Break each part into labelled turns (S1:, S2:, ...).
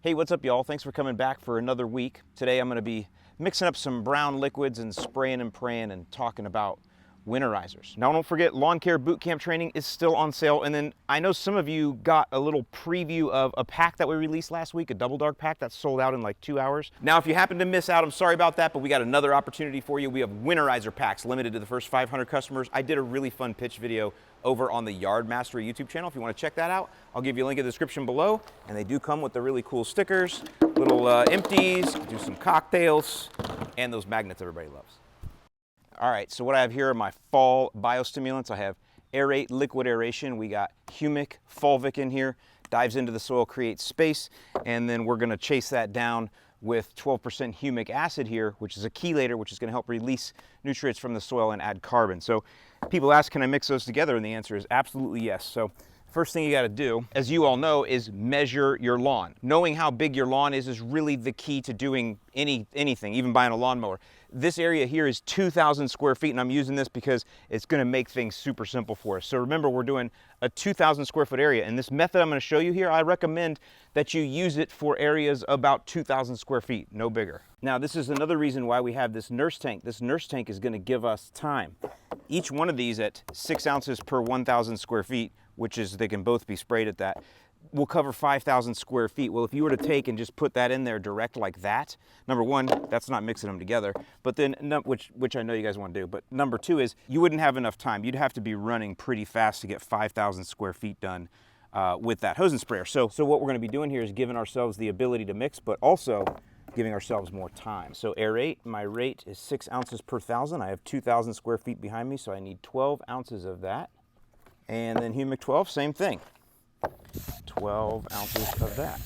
S1: Hey, what's up, y'all? Thanks for coming back for another week. Today I'm going to be mixing up some brown liquids and spraying and praying and talking about winterizers. Now, don't forget, lawn care boot camp training is still on sale. And then I know some of you got a little preview of a pack that we released last week, a double dark pack that sold out in like 2 hours. Now, if you happen to miss out, I'm sorry about that, but we got another opportunity for you. We have Winterizer Packs limited to the first 500 customers. I did a really fun pitch video over on the Yard Mastery YouTube channel. If you want to check that out, I'll give you a link in the description below. And they do come with the really cool stickers, little empties, do some cocktails, and those magnets everybody loves. All right, so what I have here are my fall biostimulants. I have aerate, liquid aeration. We got humic, fulvic in here, dives into the soil, creates space, and then we're gonna chase that down with 12% humic acid here, which is a chelator, which is gonna help release nutrients from the soil and add carbon. So people ask, can I mix those together? And the answer is absolutely yes. So first thing you gotta do, as you all know, is measure your lawn. Knowing how big your lawn is really the key to doing anything, even buying a lawnmower. This area here is 2,000 square feet, and I'm using this because it's gonna make things super simple for us. So remember, we're doing a 2,000 square foot area, and this method I'm gonna show you here, I recommend that you use it for areas about 2,000 square feet, no bigger. Now, this is another reason why we have this nurse tank. This nurse tank is gonna give us time. Each one of these at 6 ounces per 1,000 square feet, which is, they can both be sprayed at that, will cover 5,000 square feet. Well, if you were to take and just put that in there direct like that, number one, that's not mixing them together, but then, which I know you guys want to do, but number two is you wouldn't have enough time. You'd have to be running pretty fast to get 5,000 square feet done with that hose and sprayer. So what we're going to be doing here is giving ourselves the ability to mix, but also giving ourselves more time. So aerate, my rate is 6 ounces per 1,000. I have 2,000 square feet behind me, so I need 12 ounces of that. And then humic 12, same thing. 12 ounces of that.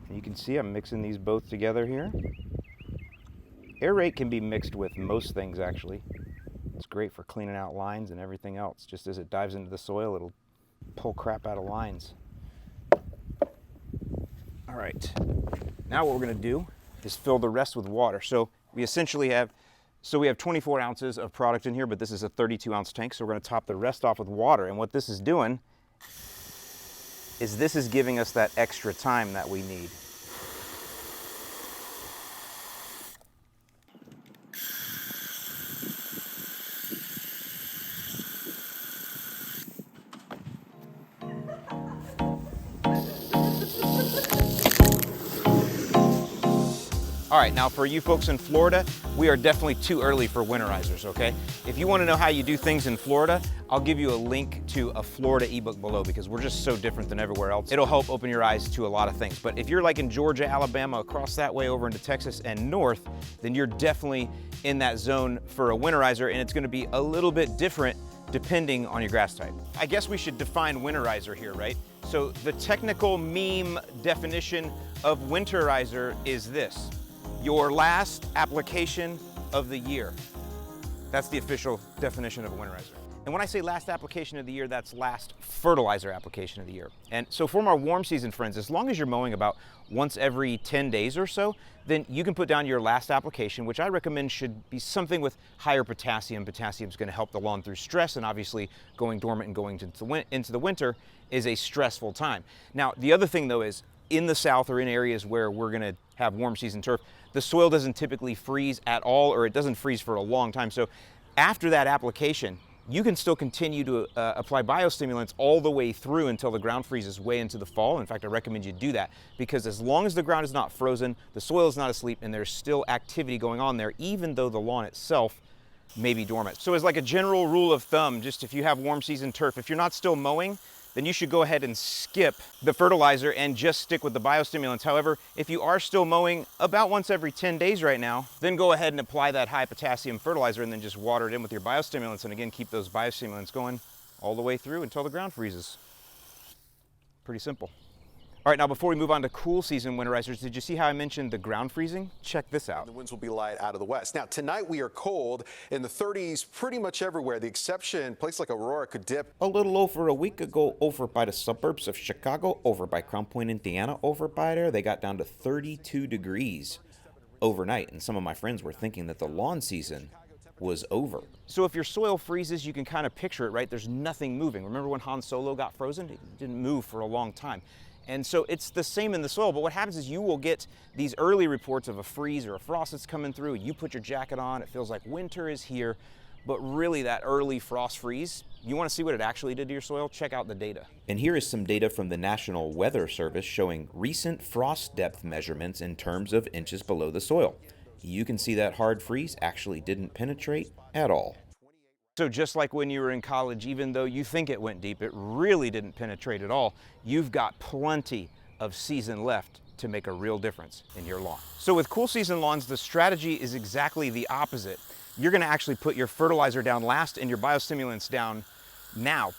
S1: And you can see I'm mixing these both together here. Aerate can be mixed with most things, actually. It's great for cleaning out lines and everything else. Just as it dives into the soil, it'll pull crap out of lines. All right, now what we're gonna do is fill the rest with water. So we essentially have, we have 24 ounces of product in here, but this is a 32 ounce tank, so we're gonna top the rest off with water. And what this is doing is this is giving us that extra time that we need. All right, now for you folks in Florida, we are definitely too early for winterizers, okay? If you want to know how you do things in Florida, I'll give you a link to a Florida ebook below because we're just so different than everywhere else. It'll help open your eyes to a lot of things. But if you're like in Georgia, Alabama, across that way over into Texas and north, then you're definitely in that zone for a winterizer, and it's going to be a little bit different depending on your grass type. I guess we should define winterizer here, right? So the technical meme definition of winterizer is this: your last application of the year. That's the official definition of a winterizer. And when I say last application of the year, that's last fertilizer application of the year. And so for my warm season friends, as long as you're mowing about once every 10 days or so, then you can put down your last application, which I recommend should be something with higher potassium. Potassium is going to help the lawn through stress, and obviously going dormant and going into the winter is a stressful time. Now, the other thing though is, in the south or in areas where we're going to have warm season turf, the soil doesn't typically freeze at all, or it doesn't freeze for a long time. So after that application, you can still continue to apply biostimulants all the way through until the ground freezes way into the fall. In fact, I recommend you do that because as long as the ground is not frozen, the soil is not asleep, and there's still activity going on there, even though the lawn itself may be dormant. So as like a general rule of thumb, just if you have warm season turf, if you're not still mowing, then you should go ahead and skip the fertilizer and just stick with the biostimulants. However, if you are still mowing about once every 10 days right now, then go ahead and apply that high potassium fertilizer and then just water it in with your biostimulants, and again, keep those biostimulants going all the way through until the ground freezes. Pretty simple. All right, now before we move on to cool season winterizers, did you see how I mentioned the ground freezing? Check this out.
S2: The winds will be light out of the west. Now, tonight we are cold in the 30s pretty much everywhere. The exception, places like Aurora could dip.
S3: A little over a week ago, over by the suburbs of Chicago, over by Crown Point, Indiana, over by there, they got down to 32 degrees overnight. And some of my friends were thinking that the lawn season was over.
S1: So if your soil freezes, you can kind of picture it, right? There's nothing moving. Remember when Han Solo got frozen? It didn't move for a long time. And so it's the same in the soil, but what happens is you will get these early reports of a freeze or a frost that's coming through. You put your jacket on, it feels like winter is here, but really that early frost freeze, you want to see what it actually did to your soil? Check out the data.
S3: And here is some data from the National Weather Service showing recent frost depth measurements in terms of inches below the soil. You can see that hard freeze actually didn't penetrate at all.
S1: So just like when you were in college, even though you think it went deep, it really didn't penetrate at all. You've got plenty of season left to make a real difference in your lawn. So with cool season lawns, the strategy is exactly the opposite. You're gonna actually put your fertilizer down last and your biostimulants down now.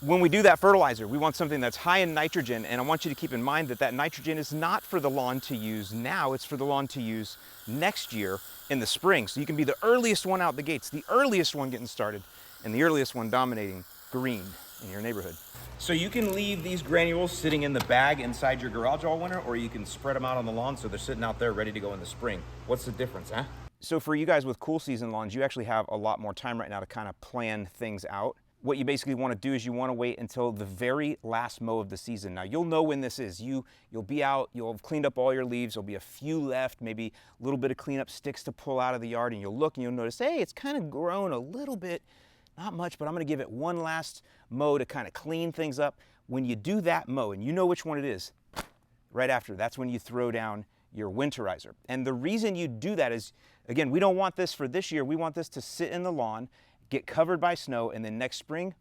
S1: When we do that fertilizer, we want something that's high in nitrogen, and I want you to keep in mind that that nitrogen is not for the lawn to use now, it's for the lawn to use next year in the spring. So you can be the earliest one out the gates, the earliest one getting started, and the earliest one dominating green in your neighborhood. So you can leave these granules sitting in the bag inside your garage all winter, or you can spread them out on the lawn so they're sitting out there ready to go in the spring. What's the difference, huh? So for you guys with cool season lawns, you actually have a lot more time right now to kind of plan things out. What you basically want to do is you want to wait until the very last mow of the season. Now you'll know when this is. You'll be out, you'll have cleaned up all your leaves, there'll be a few left, maybe a little bit of cleanup sticks to pull out of the yard, and you'll look and you'll notice, hey, it's kind of grown a little bit, not much, but I'm going to give it one last mow to kind of clean things up. When you do that mow, and you know which one it is, right after, that's when you throw down your winterizer. And the reason you do that is, again, we don't want this for this year, we want this to sit in the lawn, get covered by snow, and then next spring,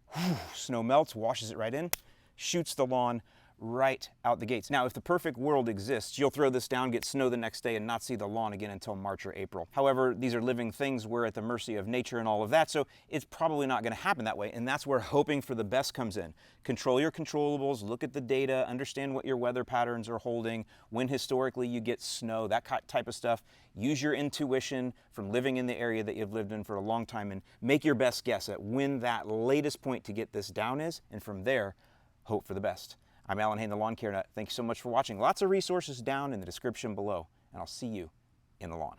S1: snow melts, washes it right in, shoots the lawn right out the gates. Now, if the perfect world exists, you'll throw this down, get snow the next day, and not see the lawn again until March or April. However, these are living things. We're at the mercy of nature and all of that, so it's probably not going to happen that way, and that's where hoping for the best comes in. Control your controllables, look at the data, understand what your weather patterns are holding, when historically you get snow, that type of stuff. Use your intuition from living in the area that you've lived in for a long time and make your best guess at when that latest point to get this down is, and from there, hope for the best. I'm Alan Hain, the Lawn Care Nut. Thank you so much for watching. Lots of resources down in the description below, and I'll see you in the lawn.